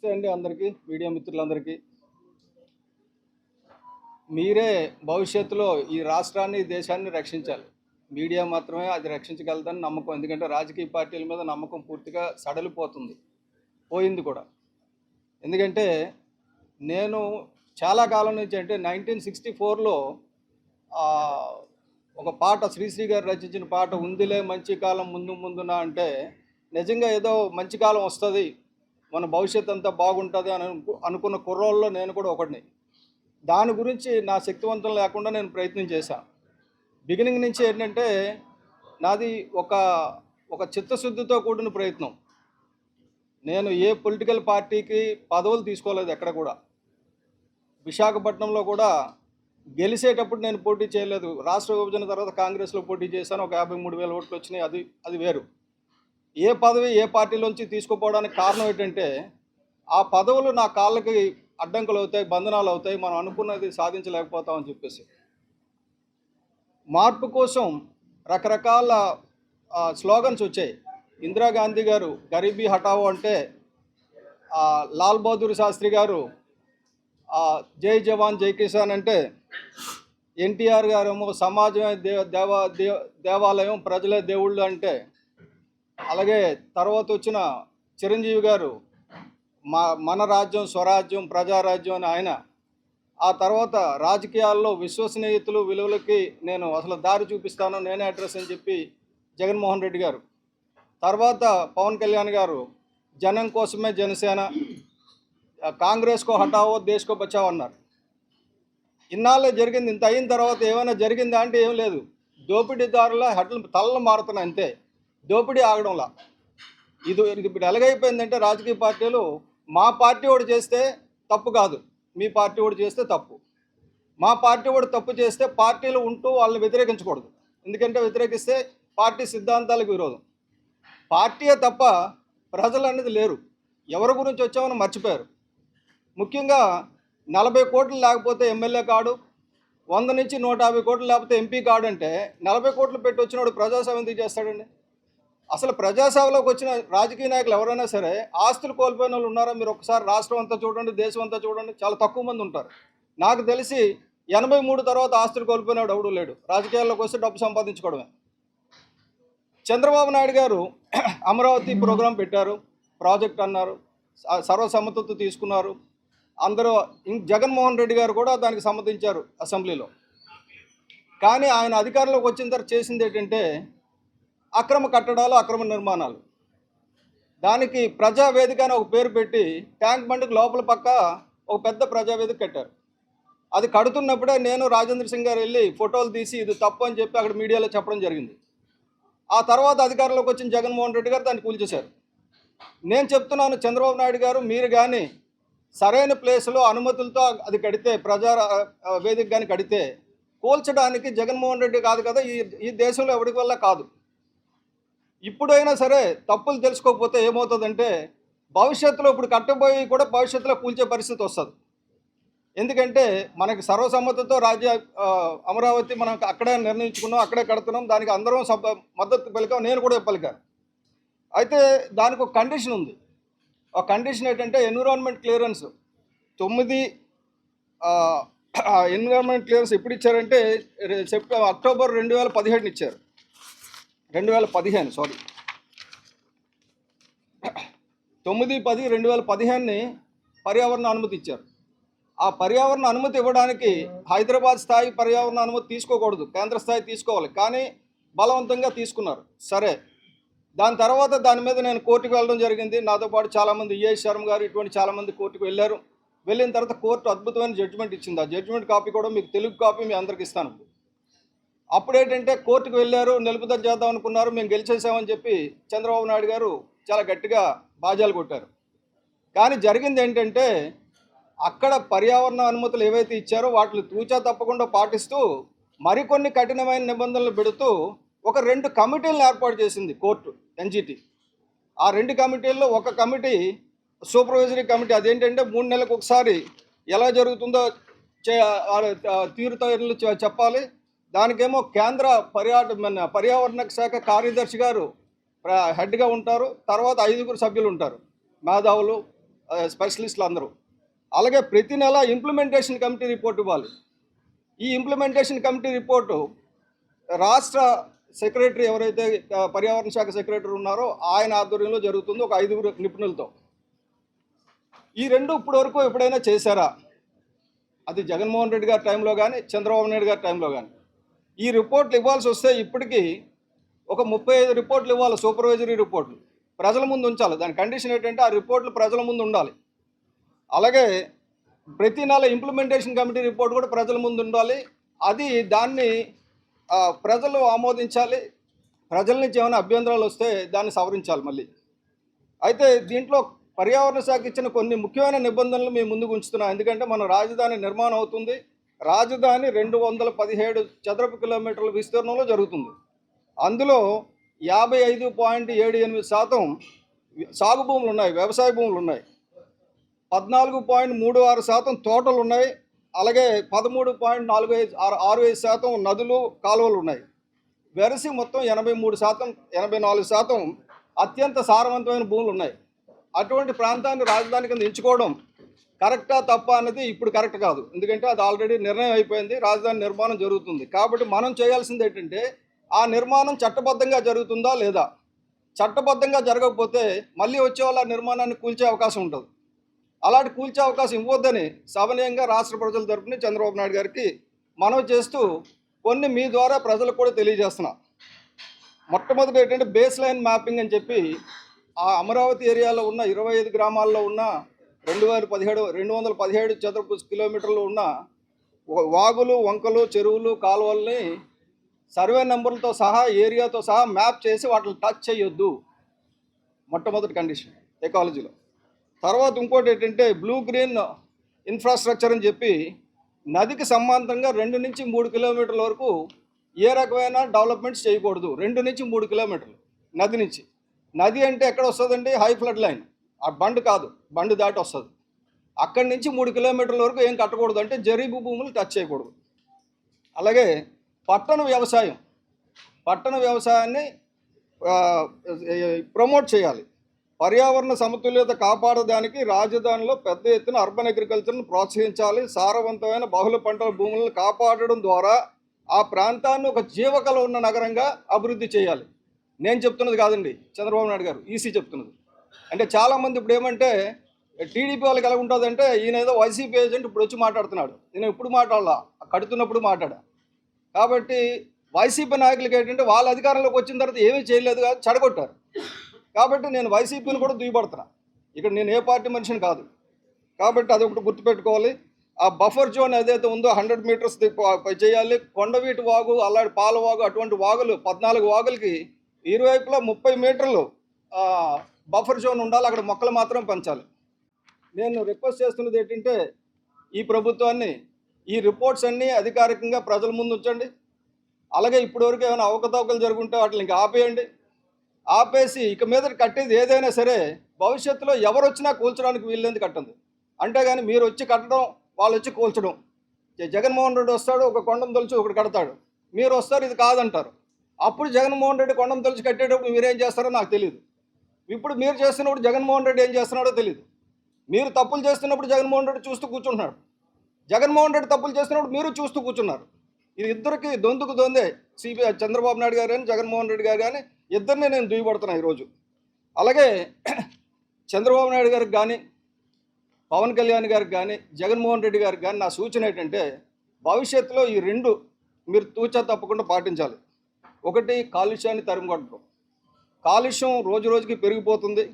నమస్తే అండి అందరికీ, మీడియా మిత్రులందరికీ. మీరే భవిష్యత్తులో ఈ రాష్ట్రాన్ని, దేశాన్ని రక్షించాలి. మీడియా మాత్రమే అది రక్షించగలదని నమ్మకం. ఎందుకంటే రాజకీయ పార్టీల మీద నమ్మకం పూర్తిగా సడలిపోతుంది, పోయింది కూడా. ఎందుకంటే నేను చాలా కాలం నుంచి, అంటే 1964లో ఒక పాట, శ్రీశ్రీ గారు రచించిన పాట, ఉందిలే మంచి కాలం ముందు ముందున, అంటే నిజంగా ఏదో మంచి కాలం వస్తుంది, మన భవిష్యత్తు అంతా బాగుంటుంది అని అనుకున్న కుర్రోళ్ళలో నేను కూడా ఒకటిని. దాని గురించి నా శక్తివంతం లేకుండా నేను ప్రయత్నం చేశాను. బిగినింగ్ నుంచి ఏంటంటే నాది ఒక చిత్తశుద్ధితో కూడిన ప్రయత్నం. నేను ఏ పొలిటికల్ పార్టీకి పదవులు తీసుకోలేదు ఎక్కడ కూడా. విశాఖపట్నంలో కూడా గెలిచేటప్పుడు నేను పోటీ చేయలేదు. రాష్ట్ర విభజన తర్వాత కాంగ్రెస్లో పోటీ చేశాను, ఒక 53,000 ఓట్లు వచ్చినాయి. అది వేరు. ఏ పదవి ఏ పార్టీలోంచి తీసుకుపోవడానికి కారణం ఏంటంటే ఆ పదవులు నా కాళ్ళకి అడ్డంకులు అవుతాయి, బంధనాలు అవుతాయి, మనం అనుకున్నది సాధించలేకపోతామని చెప్పేసి. మార్పు కోసం రకరకాల స్లోగన్స్ వచ్చాయి. ఇందిరాగాంధీ గారు గరీబీ హటావో అంటే, లాల్ బహదూర్ శాస్త్రి గారు జై జవాన్ జై కిసాన్ అంటే, ఎన్టీఆర్ గారేమో సమాజమే దేవాలయం, ప్రజలే దేవుళ్ళు అంటే, అలాగే తర్వాత వచ్చిన చిరంజీవి గారు మన రాజ్యం స్వరాజ్యం ప్రజారాజ్యం అని ఆయన. ఆ తర్వాత రాజకీయాల్లో విశ్వసనీయతలు విలువలకి నేను అసలు దారి చూపిస్తాను, నేనే అడ్రస్ అని చెప్పి జగన్మోహన్ రెడ్డి గారు. తర్వాత పవన్ కళ్యాణ్ గారు జనం కోసమే జనసేన, కాంగ్రెస్కో హటావో దేశ్కో బచావో అన్నారు. ఇన్నాళ్ళే జరిగింది. ఇంత అయిన తర్వాత ఏమైనా జరిగిందా అంటే ఏం లేదు. దోపిడీదారుల హెడ్లు తలలు మారుతున్నాయి అంతే, దోపిడీ ఆగడంలా. ఇది ఇప్పుడు ఎలాగైపోయిందంటే రాజకీయ పార్టీలు, మా పార్టీ వాడు చేస్తే తప్పు కాదు, మీ పార్టీ వాడు చేస్తే తప్పు. మా పార్టీ వాడు తప్పు చేస్తే పార్టీలు ఉంటూ వాళ్ళని వ్యతిరేకించకూడదు. ఎందుకంటే వ్యతిరేకిస్తే పార్టీ సిద్ధాంతాలకు విరోధం. పార్టీయే తప్ప ప్రజలు అనేది లేరు. ఎవరి గురించి వచ్చామని మర్చిపోయారు. ముఖ్యంగా 40 కోట్లు లేకపోతే ఎమ్మెల్యే కాడు, 100 నుంచి 150 కోట్లు లేకపోతే ఎంపీ కాడు. అంటే 40 కోట్లు పెట్టి వచ్చినవాడు ప్రజాసేవ ఎందుకు చేస్తాడండి? అసలు ప్రజాసేవలోకి వచ్చిన రాజకీయ నాయకులు ఎవరైనా సరే ఆస్తులు కోల్పోయిన వాళ్ళు ఉన్నారా? మీరు ఒకసారి రాష్ట్రం అంతా చూడండి, దేశం అంతా చూడండి, చాలా తక్కువ మంది ఉంటారు. నాకు తెలిసి 83 తర్వాత ఆస్తులు కోల్పోయినాడు ఎవడూ లేడు. రాజకీయాల్లోకి వస్తే డబ్బు సంపాదించుకోవడమే. చంద్రబాబు నాయుడు గారు అమరావతి ప్రోగ్రాం పెట్టారు, ప్రాజెక్ట్ అన్నారు, సర్వసమ్మతితో తీసుకున్నారు అందరూ. జగన్మోహన్ రెడ్డి గారు కూడా దానికి సమ్మతించారు అసెంబ్లీలో. కానీ ఆయన అధికారంలోకి వచ్చిన తర్వాత చేసింది ఏంటంటే అక్రమ కట్టడాలు, అక్రమ నిర్మాణాలు. దానికి ప్రజావేదిక అని ఒక పేరు పెట్టి ట్యాంక్ బండ్కి లోపల పక్క ఒక పెద్ద ప్రజావేదిక కట్టారు. అది కడుతున్నప్పుడే నేను రాజేంద్ర సింగ్ గారు వెళ్ళి ఫోటోలు తీసి ఇది తప్పు అని చెప్పి అక్కడ మీడియాలో చెప్పడం జరిగింది. ఆ తర్వాత అధికారంలోకి వచ్చిన జగన్మోహన్ రెడ్డి గారు దాన్ని కూల్చేశారు. నేను చెప్తున్నాను, చంద్రబాబు నాయుడు గారు మీరు కానీ సరైన ప్లేస్లో అనుమతులతో అది కడితే, ప్రజా వేదిక కానీ కడితే, కూల్చడానికి జగన్మోహన్ రెడ్డి కాదు కదా, ఈ దేశంలో ఎవరికి వల్ల కాదు. ఇప్పుడైనా సరే తప్పులు తెలుసుకోకపోతే ఏమవుతుందంటే భవిష్యత్తులో ఇప్పుడు కట్టబోయి కూడా భవిష్యత్తులో కూల్చే పరిస్థితి వస్తుంది. ఎందుకంటే మనకి సర్వసమ్మతితో అమరావతి మనం అక్కడే నిర్ణయించుకున్నాం, అక్కడే కడుతున్నాం, దానికి అందరం మద్దతు పలికాం, నేను కూడా పలికాను. అయితే దానికి ఒక కండిషన్ ఉంది. ఆ కండిషన్ ఏంటంటే ఎన్విరాన్మెంట్ క్లియరెన్స్ 9 ఎన్విరాన్మెంట్ క్లియరెన్స్ ఎప్పుడు ఇచ్చారంటే అక్టోబర్ 2017 ఇచ్చారు. 2015 సారీ 9/10/2015 పర్యావరణ అనుమతి ఇచ్చారు. ఆ పర్యావరణ అనుమతి ఇవ్వడానికి హైదరాబాద్ స్థాయి పర్యావరణ అనుమతి తీసుకోకూడదు, కేంద్ర స్థాయి తీసుకోవాలి. కానీ బలవంతంగా తీసుకున్నారు. సరే, దాని తర్వాత దాని మీద నేను కోర్టుకు వెళ్ళడం జరిగింది. నాతో పాటు చాలామంది, ఈఏ శర్మ గారు, ఇటువంటి చాలామంది కోర్టుకు వెళ్ళారు. వెళ్ళిన తర్వాత కోర్టు అద్భుతమైన జడ్జిమెంట్ ఇచ్చింది. ఆ జడ్జిమెంట్ కాపీ కూడా మీకు, తెలుగు కాపీ మీ అందరికి ఇస్తాను. అప్పుడేంటంటే కోర్టుకు వెళ్ళారు, నిలుపుదల చేద్దాం అనుకున్నారు, మేము గెలిచేసామని చెప్పి చంద్రబాబు నాయుడు గారు చాలా గట్టిగా బాజాలు కొట్టారు. కానీ జరిగింది ఏంటంటే అక్కడ పర్యావరణ అనుమతులు ఏవైతే ఇచ్చారో వాటిని తూచా తప్పకుండా పాటిస్తూ మరికొన్ని కఠినమైన నిబంధనలు పెడుతూ ఒక 2 కమిటీలను ఏర్పాటు చేసింది కోర్టు, ఎన్జిటి. ఆ 2 కమిటీల్లో ఒక కమిటీ సూపర్వైజరీ కమిటీ. అదేంటంటే 3 నెలలకు ఒకసారి ఎలా జరుగుతుందో తీరుతెన్నులు చెప్పాలి. దానికేమో కేంద్ర పర్యావరణ శాఖ కార్యదర్శి గారు హెడ్గా ఉంటారు. తర్వాత 5 సభ్యులు ఉంటారు, మేధావులు, స్పెషలిస్టులు అందరూ. అలాగే ప్రతి నెల ఇంప్లిమెంటేషన్ కమిటీ రిపోర్ట్ ఇవ్వాలి. ఈ ఇంప్లిమెంటేషన్ కమిటీ రిపోర్టు రాష్ట్ర సెక్రటరీ ఎవరైతే పర్యావరణ శాఖ సెక్రటరీ ఉన్నారో ఆయన ఆధ్వర్యంలో జరుగుతుంది, ఒక 5 నిపుణులతో. ఈ రెండు ఇప్పటి వరకు ఎప్పుడైనా చేశారా? అది జగన్మోహన్ రెడ్డి గారి టైంలో కానీ, చంద్రబాబు నాయుడు గారి టైంలో కానీ. ఈ రిపోర్ట్లు ఇవ్వాల్సి వస్తే ఇప్పటికీ ఒక 35 రిపోర్ట్లు ఇవ్వాలి, సూపర్వైజరీ రిపోర్ట్లు ప్రజల ముందు ఉంచాలి. దాని కండిషన్ ఏంటంటే ఆ రిపోర్ట్లు ప్రజల ముందు ఉండాలి. అలాగే ప్రతి నెల ఇంప్లిమెంటేషన్ కమిటీ రిపోర్ట్ కూడా ప్రజల ముందు ఉండాలి. దాన్ని ప్రజలు ఆమోదించాలి. ప్రజల నుంచి ఏమైనా అభ్యంతరాలు వస్తే దాన్ని సవరించాలి మళ్ళీ. అయితే దీంట్లో పర్యావరణ శాఖ ఇచ్చిన కొన్ని ముఖ్యమైన నిబంధనలు మేము ముందుకు ఉంచుతున్నాం. ఎందుకంటే మన రాజధాని నిర్మాణం అవుతుంది. రాజధాని 217 చదరపు కిలోమీటర్ల విస్తీర్ణంలో జరుగుతుంది. అందులో 55.78% సాగు భూములు ఉన్నాయి, వ్యవసాయ భూములు ఉన్నాయి. 14.36% తోటలు ఉన్నాయి. అలాగే 13.65% నదులు, కాలువలు ఉన్నాయి. వెరసి మొత్తం 83%, 84% అత్యంత సారవంతమైన భూములు ఉన్నాయి. అటువంటి ప్రాంతాన్ని రాజధాని కింద ఎంచుకోవడం కరెక్టా తప్ప అన్నది ఇప్పుడు కరెక్ట్ కాదు. ఎందుకంటే అది ఆల్రెడీ నిర్ణయం అయిపోయింది, రాజధాని నిర్మాణం జరుగుతుంది. కాబట్టి మనం చేయాల్సింది ఏంటంటే ఆ నిర్మాణం చట్టబద్ధంగా జరుగుతుందా లేదా. చట్టబద్ధంగా జరగకపోతే మళ్ళీ వచ్చే వాళ్ళ నిర్మాణాన్ని కూల్చే అవకాశం ఉంటుంది. అలాంటి కూల్చే అవకాశం ఇవ్వద్దని సవనీయంగా రాష్ట్ర ప్రజల తరపున చంద్రబాబు నాయుడు గారికి మనవి చేస్తూ కొన్ని మీ ద్వారా ప్రజలకు కూడా తెలియజేస్తున్నా. మొట్టమొదటి ఏంటంటే బేస్ లైన్ మ్యాపింగ్ అని చెప్పి ఆ అమరావతి ఏరియాలో ఉన్న 25 గ్రామాల్లో ఉన్న 217 చదరపు కిలోమీటర్లు ఉన్న వాగులు, వంకలు, చెరువులు, కాలువల్ని సర్వే నెంబర్లతో సహా, ఏరియాతో సహా మ్యాప్ చేసి వాటిని టచ్ చేయొద్దు. మొట్టమొదటి కండిషన్ ఎకాలజీలో. తర్వాత ఇంకోటి ఏంటంటే బ్లూ గ్రీన్ ఇన్ఫ్రాస్ట్రక్చర్ అని చెప్పి నదికి సమాంతరంగా 2 నుంచి 3 కిలోమీటర్ల వరకు ఏ రకమైన డెవలప్మెంట్స్ చేయకూడదు. 2 నుంచి 3 కిలోమీటర్లు నది నుంచి. నది అంటే ఎక్కడ వస్తుందండి? High flood line. ఆ బండ్ కాదు, బండ్ దాటి వస్తుంది. అక్కడి నుంచి 3 కిలోమీటర్ల వరకు ఏం కట్టకూడదు, అంటే జరీబు భూములు టచ్ చేయకూడదు. అలాగే పట్టణ వ్యవసాయాన్ని ప్రమోట్ చేయాలి. పర్యావరణ సమతుల్యత కాపాడడానికి రాజధానిలో పెద్ద ఎత్తున అర్బన్ అగ్రికల్చర్ను ప్రోత్సహించాలి. సారవంతమైన బహుళ పంటల భూములను కాపాడడం ద్వారా ఆ ప్రాంతాన్ని ఒక జీవకళ ఉన్న నగరంగా అభివృద్ధి చేయాలి. నేను చెప్తున్నది కాదండి, చంద్రబాబు నాయుడు గారు, ఈసీ చెప్తున్నది. అంటే చాలామంది ఇప్పుడు ఏమంటే టీడీపీ వాళ్ళకి ఎలా ఉంటుందంటే ఈయన ఏదో వైసీపీ ఏజెంట్ ఇప్పుడు వచ్చి మాట్లాడుతున్నాడు. నేను ఇప్పుడు మాట్లాడాలా, కడుతున్నప్పుడు మాట్లాడా. కాబట్టి వైసీపీ నాయకులకి ఏంటంటే వాళ్ళ అధికారంలోకి వచ్చిన తర్వాత ఏమీ చేయలేదు కాదు, చెడగొట్టారు. కాబట్టి నేను వైసీపీని కూడా దుయ్యబడుతున్నా. ఇక్కడ నేను ఏ పార్టీ మనిషిని కాదు. కాబట్టి అదొకటి గుర్తుపెట్టుకోవాలి. ఆ బఫర్ జోన్ ఏదైతే ఉందో 100 మీటర్స్ చేయాలి. కొండవీటి వాగు, అలాంటి పాలవాగు, అటువంటి వాగులు 14 వాగులకి ఇరువైపులా 30 మీటర్లు బఫర్ జోన్ ఉండాలి. అక్కడ మొక్కలు మాత్రం పెంచాలి. నేను రిక్వెస్ట్ చేస్తున్నది ఏంటంటే ఈ ప్రభుత్వాన్ని ఈ రిపోర్ట్స్ అన్నీ అధికారికంగా ప్రజల ముందు ఉంచండి. అలాగే ఇప్పటివరకు ఏమైనా అవకతవకలు జరుగుంటే వాటిని ఇంకా ఆపేయండి. ఆపేసి ఇక మీద కట్టేది ఏదైనా సరే భవిష్యత్తులో ఎవరు వచ్చినా కూల్చడానికి వీల్లేంది కట్టండి. అంతేగాని మీరు వచ్చి కట్టడం, వాళ్ళు వచ్చి కూల్చడం. జగన్మోహన్ రెడ్డి వస్తాడు, ఒక కొండం తొలిచి ఒకటి కడతాడు, మీరు వస్తారు ఇది కాదంటారు. అప్పుడు జగన్మోహన్ రెడ్డి కొండం తొలిచి కట్టేటప్పుడు మీరేం చేస్తారో నాకు తెలియదు. ఇప్పుడు మీరు చేస్తున్నప్పుడు జగన్మోహన్ రెడ్డి ఏం చేస్తున్నాడో తెలియదు. మీరు తప్పులు చేస్తున్నప్పుడు జగన్మోహన్ రెడ్డి చూస్తూ కూర్చుంటున్నాడు. జగన్మోహన్ రెడ్డి తప్పులు చేస్తున్నప్పుడు మీరు చూస్తూ కూర్చున్నారు. ఇది ఇద్దరికి దొందుకు దొందే. చంద్రబాబు నాయుడు గారు కానీ, జగన్మోహన్ రెడ్డి గారు కానీ ఇద్దరిని నేను దుయ్యబడుతున్నా ఈరోజు. అలాగే చంద్రబాబు నాయుడు గారికి కానీ, పవన్ కళ్యాణ్ గారికి కానీ, జగన్మోహన్ రెడ్డి గారికి కానీ నా సూచన ఏంటంటే భవిష్యత్తులో ఈ రెండు మీరు తూచా తప్పకుండా పాటించాలి. ఒకటి, కాలుష్యాన్ని తరిమికొట్టడం. కాలుష్యం రోజు రోజుకి పెరిగిపోతుంది.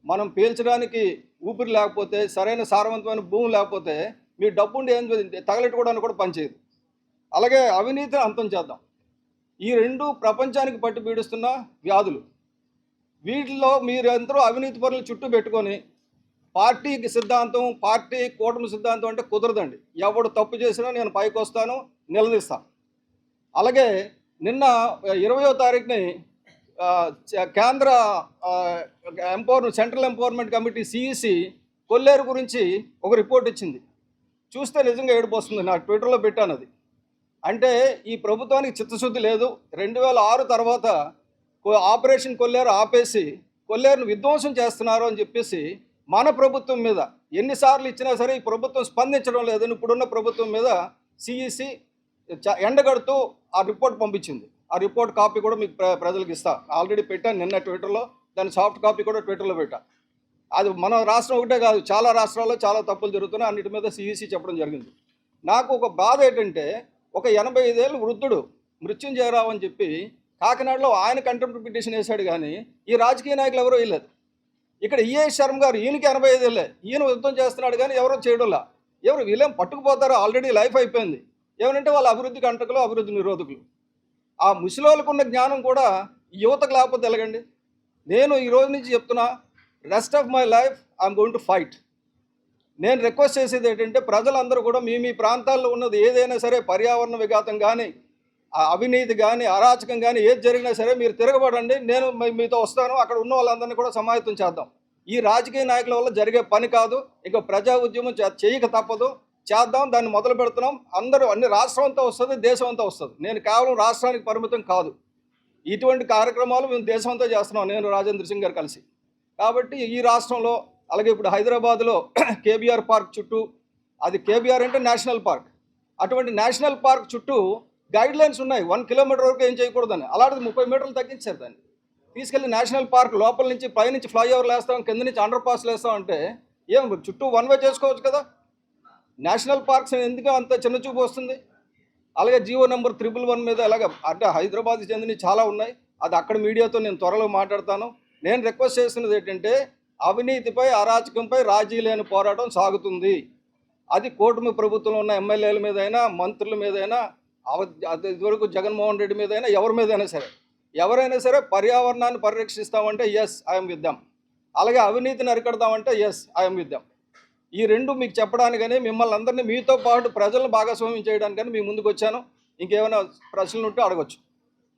మనం పీల్చడానికి ఊపిరి లేకపోతే, సరైన సారవంతమైన భూమి లేకపోతే మీ డబ్బుండి ఏం తగలెట్టుకోవడానికి కూడా పనిచేయదు. అలాగే అవినీతిని అంతం చేద్దాం. ఈ రెండు ప్రపంచానికి పట్టి పీడిస్తున్న వ్యాధులు. వీటిలో మీరందరూ అవినీతి పనులు చుట్టూ పెట్టుకొని పార్టీకి సిద్ధాంతం, పార్టీ కూటమి సిద్ధాంతం అంటే కుదరదండి. ఎవడు తప్పు చేసినా నేను పైకి వస్తాను, నిలదీస్తాను. అలాగే నిన్న 20వ తారీఖుని కేంద్ర సెంట్రల్ ఎంపవర్మెంట్ కమిటీ CEC కొల్లేరు గురించి ఒక రిపోర్ట్ ఇచ్చింది. చూస్తే నిజంగా ఏడుపు వస్తుంది. నాకు ట్విట్టర్లో పెట్టాను అది. అంటే ఈ ప్రభుత్వానికి చిత్తశుద్ధి లేదు. 2006 తర్వాత ఆపరేషన్ కొల్లేరు ఆపేసి కొల్లేరును విధ్వంసం చేస్తున్నారు అని చెప్పేసి మన ప్రభుత్వం మీద ఎన్నిసార్లు ఇచ్చినా సరే ఈ ప్రభుత్వం స్పందించడం లేదని ఇప్పుడున్న ప్రభుత్వం మీద సిఈసి ఎండగడుతూ ఆ రిపోర్ట్ పంపించింది. ఆ రిపోర్ట్ కాపీ కూడా మీకు ప్రజలకు ఇస్తా. ఆల్రెడీ పెట్టాను నిన్న ట్విట్టర్లో, దాని సాఫ్ట్ కాపీ కూడా ట్విట్టర్లో పెట్టా. అది మన రాష్ట్రం ఒకటే కాదు, చాలా రాష్ట్రాల్లో చాలా తప్పులు జరుగుతున్నాయి. అన్నిటి మీద సిఈసి చెప్పడం జరిగింది. నాకు ఒక బాధ ఏంటంటే, ఒక 85 ఏళ్ళ వృద్ధుడు మృత్యుంజయరావు అని చెప్పి కాకినాడలో ఆయన కంటెంప్ట్ పిటిషన్ వేశాడు, కానీ ఈ రాజకీయ నాయకులు ఎవరో వేయలేదు. ఇక్కడ ఈఏఎస్ శర్మ గారు, ఈయనకి 85 ఏళ్ళే, ఈయన యుద్ధం చేస్తున్నాడు కానీ ఎవరో చేయడంలా. ఎవరు వీళ్ళేం పట్టుకుపోతారో, ఆల్రెడీ లైఫ్ అయిపోయింది. ఏమనంటే వాళ్ళ అభివృద్ధికి అంటకులు, అభివృద్ధి నిరోధకులు. ఆ ముసలోళ్ళకు ఉన్న జ్ఞానం కూడా యువతకు లేకపోతే ఎలాగండి? నేను ఈ రోజు నుంచి చెప్తున్నా, rest of my life I'm going to fight. నేను రిక్వెస్ట్ చేసేది ఏంటంటే, ప్రజలందరూ కూడా మీ ప్రాంతాల్లో ఉన్నది ఏదైనా సరే, పర్యావరణ విఘాతం కానీ, అవినీతి కానీ, అరాచకం కానీ ఏది జరిగినా సరే మీరు తిరగబడండి. నేను మీతో వస్తాను. అక్కడ ఉన్న వాళ్ళందరినీ కూడా సమాయత్తం చేద్దాం. ఈ రాజకీయ నాయకుల వల్ల జరిగే పని కాదు. ఇక ప్రజా ఉద్యమం చేయక తప్పదు. చేద్దాం, దాన్ని మొదలు పెడుతున్నాం. అందరూ అన్ని రాష్ట్రం అంతా వస్తుంది, దేశం అంతా వస్తుంది. నేను కేవలం రాష్ట్రానికి పరిమితం కాదు. ఇటువంటి కార్యక్రమాలు మేము దేశం అంతా చేస్తున్నాం, నేను రాజేంద్ర సింగ్ గారు కలిసి. కాబట్టి ఈ రాష్ట్రంలో, అలాగే ఇప్పుడు హైదరాబాద్లో కేబీఆర్ పార్క్ చుట్టూ, అది కేబీఆర్ అంటే నేషనల్ పార్క్, అటువంటి నేషనల్ పార్క్ చుట్టూ గైడ్ లైన్స్ ఉన్నాయి. 1 కిలోమీటర్ వరకు ఏం చేయకూడదని. అలాంటిది 30 మీటర్లు తగ్గించారు. దాన్ని తీసుకెళ్ళి నేషనల్ పార్క్ లోపల నుంచి, పైనుంచి ఫ్లైఓవర్లు వేస్తాం, కింద నుంచి అండర్ పాస్లు వేస్తాం అంటే ఏం చుట్టూ 1 వే చేసుకోవచ్చు కదా. నేషనల్ పార్క్స్ ఎందుకు అంత చిన్న చూపు వస్తుంది? అలాగే జీవో నెంబర్ 111 మీద ఎలాగ అంటే హైదరాబాద్కి చెందినవి చాలా ఉన్నాయి. అది అక్కడ మీడియాతో నేను త్వరలో మాట్లాడతాను. నేను రిక్వెస్ట్ చేస్తున్నది ఏంటంటే, అవినీతిపై, అరాచకంపై రాజీ లేని పోరాటం సాగుతుంది. అది కూటమి ప్రభుత్వంలో ఉన్న ఎమ్మెల్యేల మీదైనా, మంత్రుల మీదైనా, ఇదివరకు జగన్మోహన్ రెడ్డి మీదైనా, ఎవరి మీదైనా సరే, ఎవరైనా సరే పర్యావరణాన్ని పరిరక్షిస్తామంటే ఎస్ ఐఎమ్ విత్ దెమ్. అలాగే అవినీతిని అరికడతామంటే ఎస్ ఐఎమ్ విత్ దెమ్. ఈ రెండు మీకు చెప్పడానికని, మిమ్మల్ని అందరినీ మీతో పాటు ప్రజలను భాగస్వామ్యం చేయడానికని మీ ముందుకు వచ్చాను. ఇంకేమైనా ప్రశ్నలు ఉంటే అడగచ్చు.